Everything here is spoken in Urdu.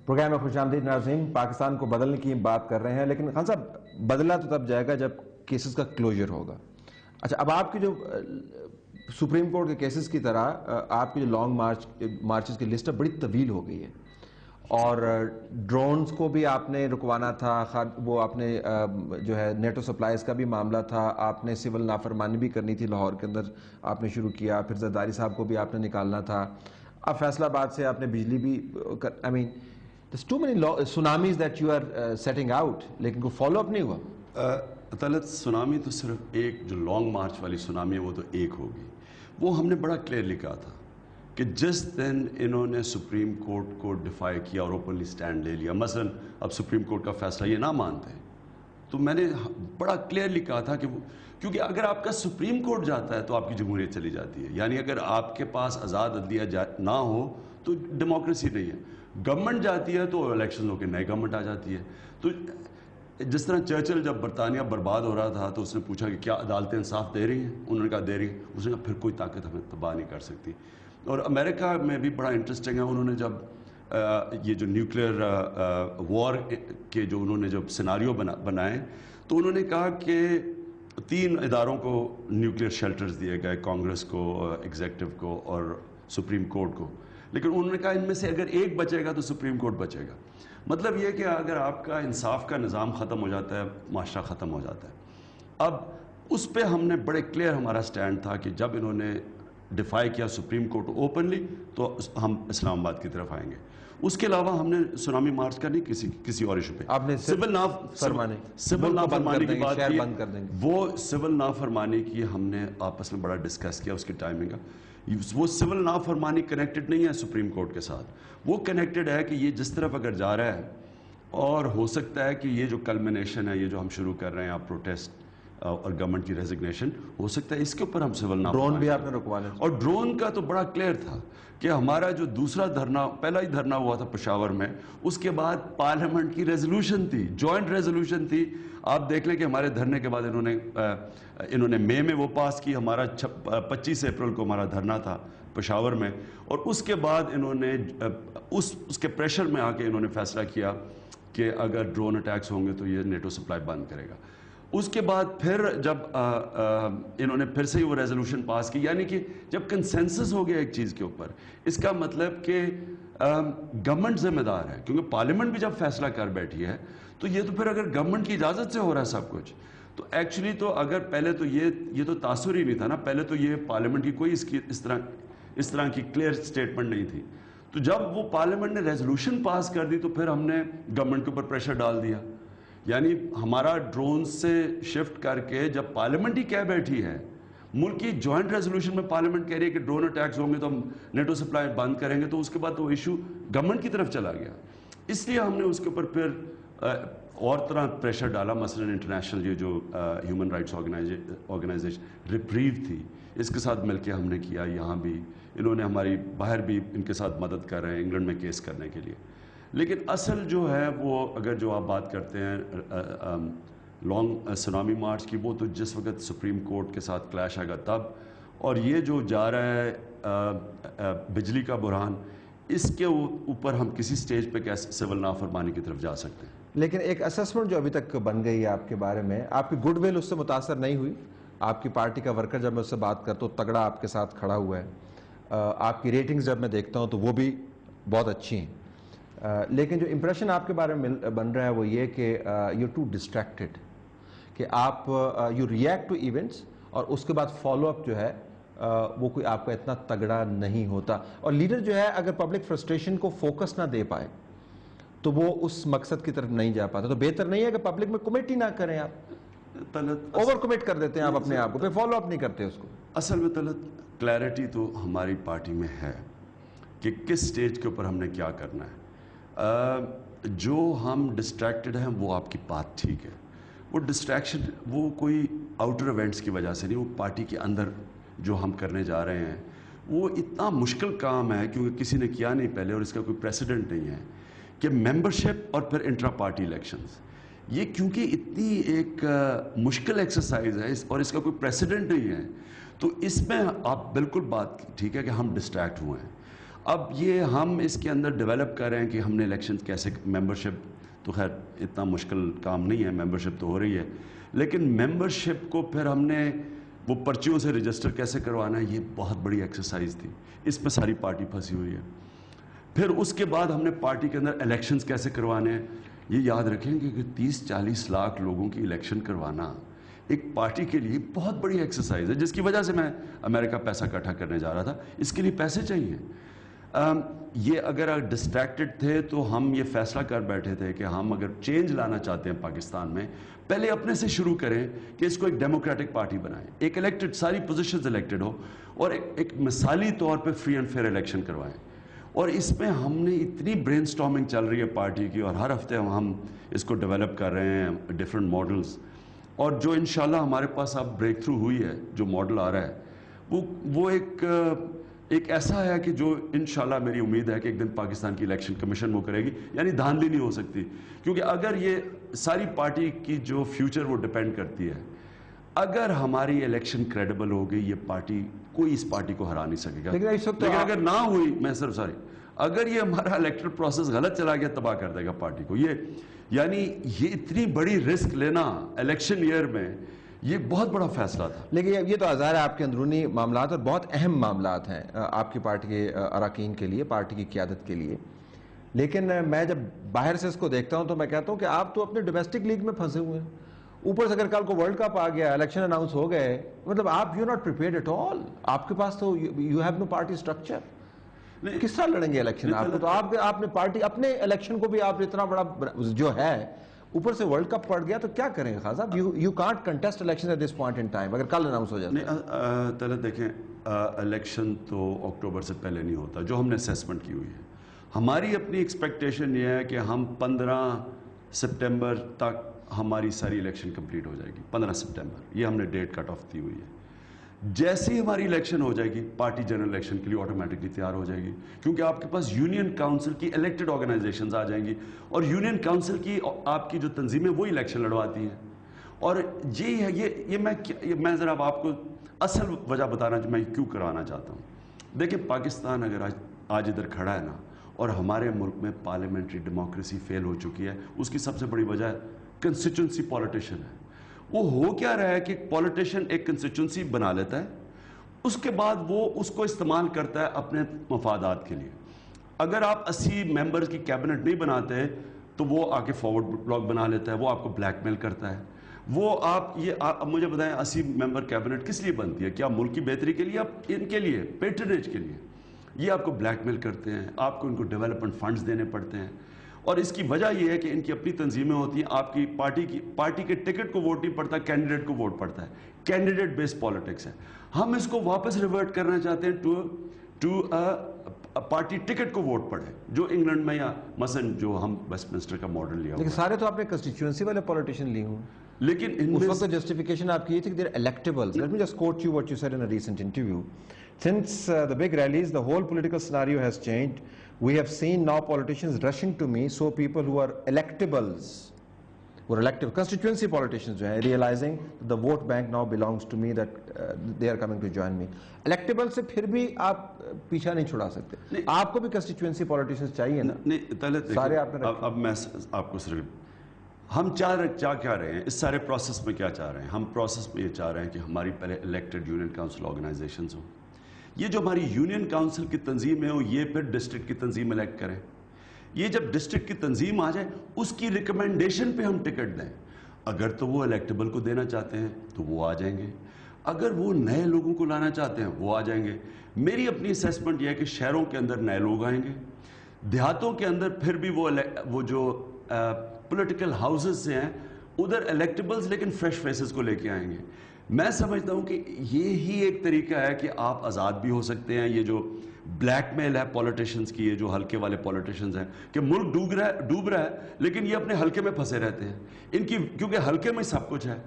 پروگرام میں خوش آمدید ناظرین. پاکستان کو بدلنے کی بات کر رہے ہیں، لیکن خان صاحب بدلا تو تب جائے گا جب کیسز کا کلوجر ہوگا. اچھا، اب آپ کی جو سپریم کورٹ کے کیسز کی طرح آپ کی جو لانگ مارچز کی لسٹ بڑی طویل ہو گئی ہے، اور ڈرونز کو بھی آپ نے رکوانا تھا، وہ آپ نے جو ہے نیٹو سپلائز کا بھی معاملہ تھا، آپ نے سول نافرمانی بھی کرنی تھی، لاہور کے اندر آپ نے شروع کیا، پھر زرداری صاحب کو بھی آپ نے نکالنا تھا، اب فیصلہ آباد سے آپ نے بجلی بھی آئی مین there's too many tsunamis that you are setting out، لیکن کوئی فالو اپ نہیں ہوا. طلعت، سونامی تو صرف ایک جو لانگ مارچ والی سونامی ہے وہ تو ایک ہوگی. وہ ہم نے بڑا کلیئرلی کہا تھا کہ جس دن انہوں نے سپریم کورٹ کو ڈیفائی کیا اور اوپنلی سٹینڈ لے لیا، مثلا اب سپریم کورٹ کا فیصلہ یہ نہ مانتے، تو میں نے بڑا کلیئرلی کہا تھا کہ کیونکہ اگر آپ کا سپریم کورٹ جاتا ہے تو آپ کی جمہوریت چلی جاتی ہے. یعنی اگر آپ کے پاس آزاد عدلیہ نہ ہو تو ڈیموکریسی نہیں ہے. گورنمنٹ جاتی ہے تو الیکشن ہو کے نئی گورنمنٹ آ جاتی ہے. تو جس طرح چرچل جب برطانیہ برباد ہو رہا تھا تو اس نے پوچھا کہ کیا عدالتیں انصاف دے رہی ہیں؟ انہوں نے کہا دے رہی ہیں. اس نے کہا پھر کوئی طاقت ہمیں تباہ نہیں کر سکتی. اور امریکہ میں بھی بڑا انٹرسٹنگ ہے، انہوں نے جب یہ جو نیوکلیئر وار کے جو انہوں نے جب سیناریو بنائے تو انہوں نے کہا کہ 3 اداروں کو نیوکلیئر شیلٹرز دیے گئے، کانگریس کو، ایگزیکٹو کو اور سپریم کورٹ کو. لیکن انہوں نے کہا ان میں سے اگر ایک بچے گا تو سپریم کورٹ بچے گا. مطلب یہ کہ اگر آپ کا انصاف کا نظام ختم ہو جاتا ہے، معاشرہ ختم ہو جاتا ہے. اب اس پہ ہم نے بڑے کلیئر ہمارا سٹینڈ تھا کہ جب انہوں نے ڈیفائی کیا سپریم کورٹ اوپنلی تو ہم اسلام آباد کی طرف آئیں گے. اس کے علاوہ ہم نے سونامی مارچ کا نہیں کسی اور ایشو پہ. آپ نے سول نافرمانی کی بات کی، وہ سول نافرمانی کی ہم نے آپس میں بڑا ڈسکس کیا اس کی ٹائمنگ کا. وہ سول نافرمانی کنیکٹڈ نہیں ہے سپریم کورٹ کے ساتھ، وہ کنیکٹڈ ہے کہ یہ جس طرف اگر جا رہا ہے، اور ہو سکتا ہے کہ یہ جو کلمنیشن ہے، یہ جو ہم شروع کر رہے ہیں آپ پروٹیسٹ اور گورنمنٹ کی ریزگنیشن، ہو سکتا ہے اس کے اوپر ہم سول نافرمانی. ڈرون بھی آپ نے رکوانا. اور ڈرون کا تو بڑا کلیئر تھا کہ ہمارا جو دوسرا دھرنا، پہلا ہی دھرنا ہوا تھا پشاور میں، اس کے بعد پارلیمنٹ کی ریزولوشن تھی، جوائنٹ ریزولوشن تھی. آپ دیکھ لیں کہ ہمارے دھرنے کے بعد انہوں نے مئی میں وہ پاس کی. ہمارا 25 اپریل کو ہمارا دھرنا تھا پشاور میں، اور اس کے بعد انہوں نے اس کے پریشر میں آ کے انہوں نے فیصلہ کیا کہ اگر ڈرون اٹیکس ہوں گے تو یہ نیٹو سپلائی بند کرے گا. اس کے بعد پھر جب انہوں نے پھر سے ہی وہ ریزولوشن پاس کی، یعنی کہ جب کنسنسس ہو گیا ایک چیز کے اوپر، اس کا مطلب کہ گورنمنٹ ذمہ دار ہے، کیونکہ پارلیمنٹ بھی جب فیصلہ کر بیٹھی ہے تو یہ تو پھر اگر گورنمنٹ کی اجازت سے ہو رہا ہے سب کچھ، تو ایکچولی تو اگر پہلے تو یہ تو تاثر ہی نہیں تھا نا، پہلے تو یہ پارلیمنٹ کی کوئی اس طرح کی کلیئر سٹیٹمنٹ نہیں تھی. تو جب وہ پارلیمنٹ نے ریزولوشن پاس کر دی تو پھر ہم نے گورنمنٹ کے اوپر پریشر ڈال دیا. یعنی ہمارا ڈرون سے شفٹ کر کے جب پارلیمنٹ ہی کہہ بیٹھی ہے، ملک کی جوائنٹ ریزولوشن میں پارلیمنٹ کہہ رہی ہے کہ ڈرون اٹیکس ہوں گے تو ہم نیٹو سپلائی بند کریں گے، تو اس کے بعد وہ ایشو گورنمنٹ کی طرف چلا گیا. اس لیے ہم نے اس کے اوپر پھر اور طرح پریشر ڈالا. مثلا انٹرنیشنل یہ جو ہیومن رائٹس آرگنائزیشن ریپریو تھی، اس کے ساتھ مل کے ہم نے کیا. یہاں بھی انہوں نے ہماری باہر بھی ان کے ساتھ مدد کر رہے ہیں انگلینڈ میں کیس کرنے کے لیے. لیکن اصل جو ہے وہ اگر جو آپ بات کرتے ہیں لانگ سونامی مارچ کی، وہ تو جس وقت سپریم کورٹ کے ساتھ کلیش آئے گا تب. اور یہ جو جا رہا ہے بجلی کا بحران، اس کے اوپر ہم کسی سٹیج پہ کیسے سول نافرمانی کی طرف جا سکتے ہیں. لیکن ایک اسسمنٹ جو ابھی تک بن گئی ہے آپ کے بارے میں، آپ کی گڈ ول اس سے متاثر نہیں ہوئی؟ آپ کی پارٹی کا ورکر جب میں اس سے بات کرتا ہوں تگڑا آپ کے ساتھ کھڑا ہوا ہے، آپ کی ریٹنگز جب میں دیکھتا ہوں تو وہ بھی بہت اچھی ہیں. لیکن جو امپریشن آپ کے بارے میں بن رہا ہے وہ یہ کہ یو ٹو ڈسٹریکٹڈ، کہ آپ یو ریئیکٹ ٹو ایونٹس اور اس کے بعد فالو اپ جو ہے وہ کوئی آپ کا اتنا تگڑا نہیں ہوتا. اور لیڈر جو ہے اگر پبلک فرسٹریشن کو فوکس نہ دے پائے تو وہ اس مقصد کی طرف نہیں جا پاتا. تو بہتر نہیں ہے کہ پبلک میں کمٹ ہی نہ کریں، آپ اوور کمٹ کر دیتے ہیں آپ اپنے آپ کو، پھر فالو اپ نہیں کرتے اس کو. اصل میں طلعت کلیئرٹی تو ہماری پارٹی میں ہے کہ کس سٹیج کے اوپر ہم نے کیا کرنا ہے. جو ہم ڈسٹریکٹڈ ہیں وہ آپ کی بات ٹھیک ہے، وہ ڈسٹریکشن وہ کوئی آؤٹر ایونٹس کی وجہ سے نہیں، وہ پارٹی کے اندر جو ہم کرنے جا رہے ہیں وہ اتنا مشکل کام ہے کیونکہ کسی نے کیا نہیں پہلے اور اس کا کوئی پریسیڈنٹ نہیں ہے کہ ممبرشپ اور پھر انٹرا پارٹی الیکشنز. یہ کیونکہ اتنی ایک مشکل ایکسرسائز ہے اور اس کا کوئی پریسیڈنٹ نہیں ہے، تو اس میں آپ بالکل بات ٹھیک ہے کہ ہم ڈسٹریکٹ ہوئے ہیں. اب یہ ہم اس کے اندر ڈیولپ کر رہے ہیں کہ ہم نے الیکشن کیسے، ممبرشپ تو خیر اتنا مشکل کام نہیں ہے، ممبرشپ تو ہو رہی ہے، لیکن ممبرشپ کو پھر ہم نے وہ پرچیوں سے رجسٹر کیسے کروانا ہے، یہ بہت بڑی ایکسرسائز تھی، اس پہ ساری پارٹی پھنسی ہوئی ہے. پھر اس کے بعد ہم نے پارٹی کے اندر الیکشنز کیسے کروانے ہیں. یہ یاد رکھیں کہ 30-40 لاکھ لوگوں کی الیکشن کروانا ایک پارٹی کے لیے بہت بڑی ایکسرسائز ہے، جس کی وجہ سے میں امریکہ پیسہ اکٹھا کرنے جا رہا تھا. اس کے لیے پیسے چاہیے. یہ اگر ڈسٹریکٹڈ تھے تو ہم یہ فیصلہ کر بیٹھے تھے کہ ہم اگر چینج لانا چاہتے ہیں پاکستان میں، پہلے اپنے سے شروع کریں کہ اس کو ایک ڈیموکریٹک پارٹی بنائیں، ایک الیکٹڈ، ساری پوزیشنز الیکٹڈ ہو، اور ایک مثالی طور پہ فری اینڈ فیئر الیکشن کروائیں. اور اس میں ہم نے اتنی برین سٹارمنگ چل رہی ہے پارٹی کی، اور ہر ہفتے ہم اس کو ڈیولپ کر رہے ہیں، ڈفرینٹ ماڈلز. اور جو انشاءاللہ ہمارے پاس اب بریک تھرو ہوئی ہے، جو ماڈل آ رہا ہے وہ ایک ایسا ہے کہ جو انشاءاللہ میری امید ہے کہ ایک دن پاکستان کی الیکشن کمیشن وہ کرے گی. یعنی دھاندلی نہیں ہو سکتی، کیونکہ اگر یہ ساری پارٹی کی جو فیوچر وہ ڈیپینڈ کرتی ہے. اگر ہماری الیکشن کریڈیبل ہو گئی، یہ پارٹی، کوئی اس پارٹی کو ہرا نہیں سکے گا. لیکن اگر نہ ہوئی، میں صرف اگر یہ ہمارا الیکٹرل پروسیس غلط چلا گیا، تباہ کر دے گا پارٹی کو. یعنی یہ اتنی بڑی رسک لینا الیکشن ایئر میں، یہ بہت بڑا فیصلہ تھا. لیکن یہ تو ظاہر ہے آپ کے اندرونی معاملات اور بہت اہم معاملات ہیں آپ کی پارٹی کے اراکین کے لیے، پارٹی کی قیادت کے لیے. لیکن میں جب باہر سے اس کو دیکھتا ہوں تو میں کہتا ہوں کہ آپ تو اپنے ڈومیسٹک لیگ میں پھنسے ہوئے ہیں. اوپر سے اگر کل کو ورلڈ کپ آ گیا، الیکشن اناؤنس ہو گئے، مطلب آپ you not prepared at all. آپ کے پاس تو you have no party structure. کس طرح لڑیں گے الیکشن آپ کو؟ تو آپ نے پارٹی، اپنے الیکشن کو بھی آپ اتنا بڑا جو ہے، اوپر سے ورلڈ کپ پڑ گیا تو کیا کریں گے خان صاحب؟ You can't contest election at this point in time اگر کل اناؤنس ہو جائے. نہیں طلعت دیکھیں، الیکشن تو اکتوبر سے پہلے نہیں ہوتا، جو ہم نے اسیسمنٹ کی ہوئی ہے. ہماری اپنی ایکسپیکٹیشن یہ ہے کہ ہم 15 سپٹمبر تک ہماری ساری الیکشن کمپلیٹ ہو جائے گی. 15 سپٹمبر یہ ہم نے ڈیٹ کٹ آف دی ہوئی ہے. جیسے ہی ہماری الیکشن ہو جائے گی، پارٹی جنرل الیکشن کے لیے آٹومیٹکلی تیار ہو جائے گی، کیونکہ آپ کے پاس یونین کاؤنسل کی الیکٹڈ آرگنائزیشنز آ جائیں گی، اور یونین کاؤنسل کی آپ کی جو تنظیمیں وہی الیکشن لڑواتی ہیں. اور یہی ہے، یہ میں ذرا آپ کو اصل وجہ بتانا میں کیوں کرانا چاہتا ہوں. دیکھیں، پاکستان اگر آج ادھر کھڑا ہے نا، اور ہمارے ملک میں پارلیمنٹری ڈیموکریسی فیل ہو چکی ہے، اس کی سب سے بڑی وجہ کنسٹیچوئنسی پالیٹیشن ہے. وہ ہو کیا رہا ہے کہ پالیٹیشین ایک کنسٹیچوئنسی بنا لیتا ہے، اس کے بعد وہ اس کو استعمال کرتا ہے اپنے مفادات کے لیے. اگر آپ 80 ممبرز کی کیبنٹ نہیں بناتے تو وہ آ کے فارورڈ بلاک بنا لیتا ہے، وہ آپ کو بلیک میل کرتا ہے. وہ آپ مجھے بتائیں 80 ممبر کیبنٹ کس لیے بنتی ہے؟ کیا ملک کی بہتری کے لیے؟ آپ ان کے لیے پیٹرنیج کے لیے. یہ آپ کو بلیک میل کرتے ہیں، آپ کو ان کو ڈیولپمنٹ فنڈز دینے پڑتے ہیں. اور اس کی وجہ یہ ہے کہ ان کی اپنی تنظیمیں ہوتی ہیں. آپ کی پارٹی کے ٹکٹ کو ووٹ نہیں پڑتا، کینڈیڈیٹ کو ووٹ پڑتا ہے. کینڈیڈیٹ بیس پالیٹکس ہے. ہم اس کو واپس ریورٹ کرنا چاہتے ہیں ٹو پارٹی ٹکٹ کو ووٹ پڑے، جو انگلینڈ میں یا مثلا جو ہم ویسٹ منسٹر کا ماڈل لیا. لیکن سارے تو آپ نے کنسٹیچوئنسی والے پولیٹیشین لی ہوں. لیکن اس وقت جسٹیفیکیشن آپ کی یہ تھی کہ they're electables. Let me just quote you what you said in a recent interview. Since the big rallies, the whole political scenario has changed. We have seen now politicians rushing to me, so people who are electables, who are elective constituency politicians, realizing the vote bank now belongs to me, that they are coming to join me. Electable سے پھر بھی آپ پیچھا نہیں چھڑا سکتے. آپ کو بھی constituency politicians چاہیے نا. نہیں، سارے اب میں آپ کو صرف ہم کیا رہے ہیں اس سارے پروسیس میں، کیا چاہ رہے ہیں ہم؟ پروسیس میں یہ چاہ رہے ہیں کہ ہماری پہلے الیکٹڈ یونین کاؤنسل آرگنائزیشنز ہوں. یہ جو ہماری یونین کاؤنسل کی تنظیم ہے، یہ پھر ڈسٹرکٹ کی تنظیم الیکٹ کریں. یہ جب ڈسٹرکٹ کی تنظیم آ جائے، اس کی ریکمنڈیشن پہ ہم ٹکٹ دیں. اگر تو وہ الیکٹیبل کو دینا چاہتے ہیں تو وہ آ جائیں گے، اگر وہ نئے لوگوں کو لانا چاہتے ہیں وہ آ جائیں گے. میری اپنی اسیسمنٹ یہ ہے کہ شہروں کے اندر نئے لوگ آئیں گے، دیہاتوں کے اندر پھر بھی وہ جو پولیٹیکل ہاؤسز سے ہیں ادھر الیکٹیبلز لیکن فریش فیسز کو لے کے آئیں گے. میں سمجھتا ہوں کہ یہی ایک طریقہ ہے کہ آپ آزاد بھی ہو سکتے ہیں. یہ جو بلیک میل ہے پولیٹیشنز کی، یہ جو ہلکے والے پولیٹیشنز ہیں کہ ملک ڈوب رہا ہے لیکن یہ اپنے ہلکے میں پھنسے رہتے ہیں. ان کی کیونکہ ہلکے میں سب کچھ ہے،